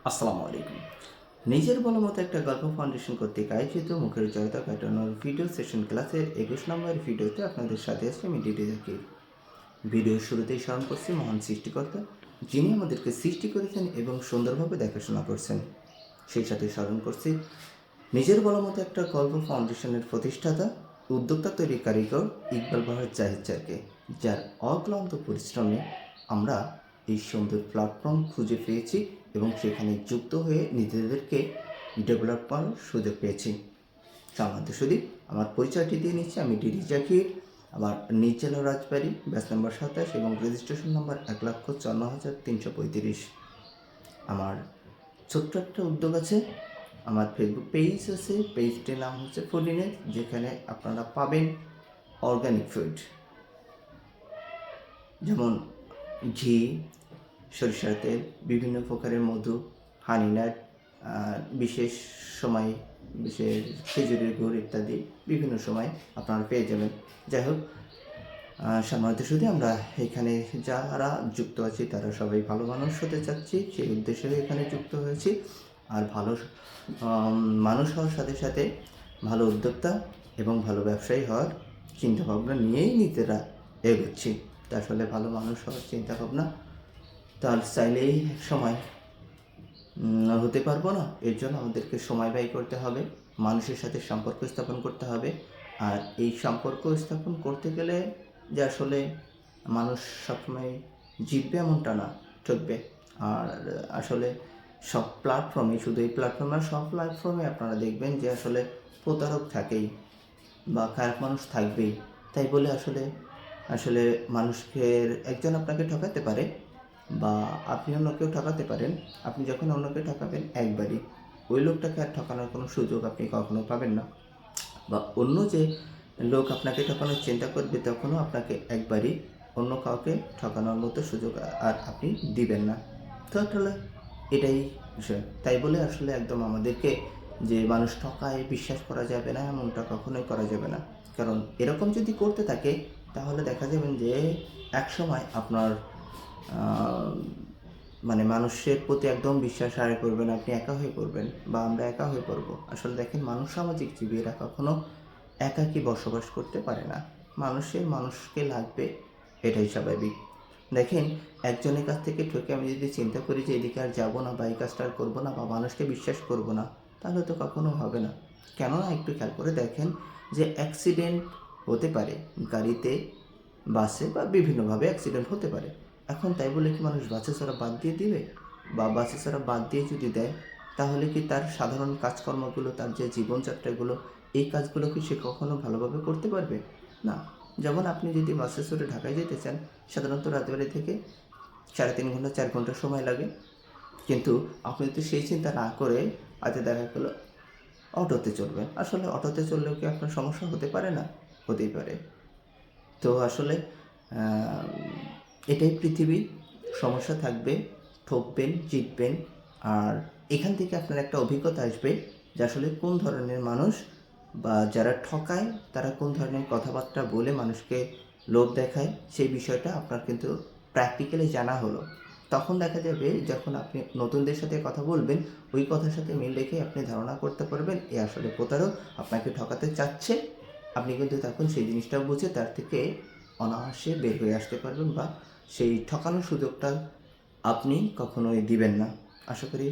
আসসালামু আলাইকুম। নিজের বলা মতো একটা গল্প ফাউন্ডেশন কর্তৃক আয়োজিত মুখের জড়তা কাটানোর ভিডিও সেশন ক্লাসের 21 নম্বর ভিডিওতে আপনাদের সাথে আছি আমি ডিডি জাকির। ভিডিওর শুরুতেই স্মরণ করছি মহান সৃষ্টিকর্তা, যিনি আমাদেরকে সৃষ্টি করেছেন এবং সুন্দরভাবে দেখাশোনা করছেন। সেই সাথে স্মরণ করছি নিজের বলা মতো একটা গল্প ফাউন্ডেশনের প্রতিষ্ঠাতা, উদ্যোক্তা তৈরি কারিগর ইকবাল বাহার জাহিদ স্যারকে, যার অক্লান্ত পরিশ্রমে আমরা এই সুন্দর প্ল্যাটফর্ম খুঁজে পেয়েছি এবং সেখানে যুক্ত হয়ে নিজেদেরকে ডেভেলপ করার সুযোগ পেয়েছি। সম্মানিত সুদী, আমার পরিচয়টি দিয়ে নিচ্ছি। আমি ডিডি জাকির। আমার নিজ জেলা রাজবাড়ী, ব্যাচ নম্বর 27 এবং রেজিস্ট্রেশন নম্বর 1,54,335। আমার ছোট্ট একটা উদ্যোগ আছে, আমার ফেসবুক পেজ আছে, পেজটির নাম হচ্ছে ফুডিনেট, যেখানে আপনারা পাবেন অর্গানিক ফুড, যেমন ঘি, সরিষার তেল, বিভিন্ন প্রকারের মধু, হানিনাট, বিশেষ সময় বিশেষ খেজুরের গুড় ইত্যাদি বিভিন্ন সময় আপনারা পেয়ে যাবেন। যাই হোক, সাধারণত শুধু আমরা এখানে যারা যুক্ত আছি তারা সবাই ভালো মানুষ হতে চাচ্ছি, সেই উদ্দেশ্যে এখানে যুক্ত হয়েছি। আর ভালো মানুষ হওয়ার সাথে সাথে ভালো উদ্যোক্তা এবং ভালো ব্যবসায়ী হওয়ার চিন্তাভাবনা নিয়েই নিজেরা এগোচ্ছি। তা আসলে ভালো মানুষ হওয়ার চিন্তাভাবনা তার চাইলেই এক সময় হতে পারবো না। এর জন্য আমাদেরকে সময় ব্যয় করতে হবে, মানুষের সাথে সম্পর্ক স্থাপন করতে হবে। আর এই সম্পর্ক স্থাপন করতে গেলে যে আসলে মানুষ সবসময় জিতবে এমনটা না, ঠকবে। আর আসলে সব প্ল্যাটফর্মে, শুধু এই প্ল্যাটফর্মে না, সব প্ল্যাটফর্মে আপনারা দেখবেন যে আসলে প্রতারক থাকেই বা খারাপ মানুষ থাকবেই। তাই বলে আসলে আসলে মানুষকে একজন আপনাকে ঠকাতে পারে বা আপনি অন্যকেও ঠকাতে পারেন। আপনি যখন অন্যকে ঠকাবেন একবারই, ওই লোকটাকে আর ঠকানোর কোনো সুযোগ আপনি কখনো পাবেন না। বা অন্য যে লোক আপনাকে ঠকানোর চিন্তা করবে, তখনও আপনাকে একবারই অন্য কাউকে ঠকানোর মতো সুযোগ আর আপনি দিবেন না। তো আসলে এটাই বিষয়। তাই বলে আসলে একদম আমাদেরকে যে মানুষ ঠকায় বিশ্বাস করা যাবে না, এমনটা কখনোই করা যাবে না। কারণ এরকম যদি করতে থাকে তাহলে দেখা যাবেন যে একসময় আপনার মানে মানুষের প্রতি একদম বিশ্বাস হারিয়ে পড়বেন, আপনি একা হয়ে পড়বেন বা আমরা একা হয়ে পড়বো। আসলে দেখেন, মানুষ সামাজিক জীবী, এরা কখনো একাকী বসবাস করতে পারে না। মানুষের মানুষকে লাগবে, এটাই স্বাভাবিক। দেখেন, একজনের কাছ থেকে ঠকে আমি যদি চিন্তা করি যে এদিকে আর যাবো না বা এই কাজটা আর করবো না বা মানুষকে বিশ্বাস করবো না, তাহলে তো কখনো হবে না। কেননা একটু খেয়াল করে দেখেন যে অ্যাক্সিডেন্ট হতে পারে গাড়িতে, বাসে বা বিভিন্নভাবে অ্যাক্সিডেন্ট হতে পারে। এখন তাই বলে কি মানুষ বাসে চড়া বাদ দিয়ে দিবে? বা বাসে চড়া বাদ দিয়ে যদি দেয়, তাহলে কি তার সাধারণ কাজকর্মগুলো, তার যে জীবনযাত্রাগুলো, এই কাজগুলো কি সে কখনো ভালোভাবে করতে পারবে? না। যেমন আপনি যদি বাসে চড়ে ঢাকায় যেতে চান, সাধারণত রাজবাড়ী থেকে 3.5 ঘন্টা 4 ঘন্টা সময় লাগে। কিন্তু আপনি যদি সেই চিন্তা না করে আজকে দেখা গেলো অটোতে চলবেন। আসলে অটোতে চললেও কি আপনার সমস্যা হতে পারে না? হতেই পারে। তো আসলে এটাই পৃথিবী। সমস্যা থাকবে, ঠকবেন, জিতবেন। আর এখান থেকে আপনার একটা অভিজ্ঞতা আসবে যে আসলে কোন ধরনের মানুষ বা যারা ঠকায় তারা কোন ধরনের কথাবার্তা বলে মানুষকে লোভ দেখায়, সেই বিষয়টা আপনার কিন্তু প্র্যাকটিক্যালি জানা হলো। তখন দেখা যাবে যখন আপনি নতুনদের সাথে কথা বলবেন, ওই কথার সাথে মিল রেখে আপনি ধারণা করতে পারবেন এ আসলে প্রতারক, আপনাকে ঠকাতে চাচ্ছে। আপনি কিন্তু তখন সেই জিনিসটা বুঝে তার থেকে অনায়াসে বের হয়ে আসতে পারবেন বা সেই ঠকানোর সুযোগটা আপনি কখনোই দিবেন না। আশা করি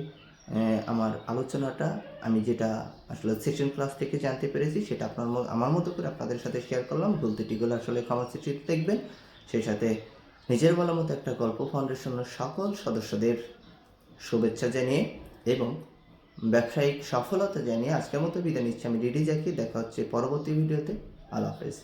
আমার আলোচনাটা, আমি যেটা আসলে সেশন ক্লাস থেকে জানতে পেরেছি, সেটা আমার মতো করে আপনাদের সাথে শেয়ার করলাম। ভুল ত্রুটিগুলো আসলে ক্ষমা চিঠিতে দেখবেন। সেই সাথে নিজের বলা মতো একটা গল্প ফাউন্ডেশনের সকল সদস্যদের শুভেচ্ছা জানিয়ে এবং ব্যবসায়িক সফলতা জানিয়ে আজকের মতো বিদায় নিচ্ছি। আমি ডিডি জাকির। দেখা হচ্ছে পরবর্তী ভিডিওতে। আল্লাহ হাফেজ।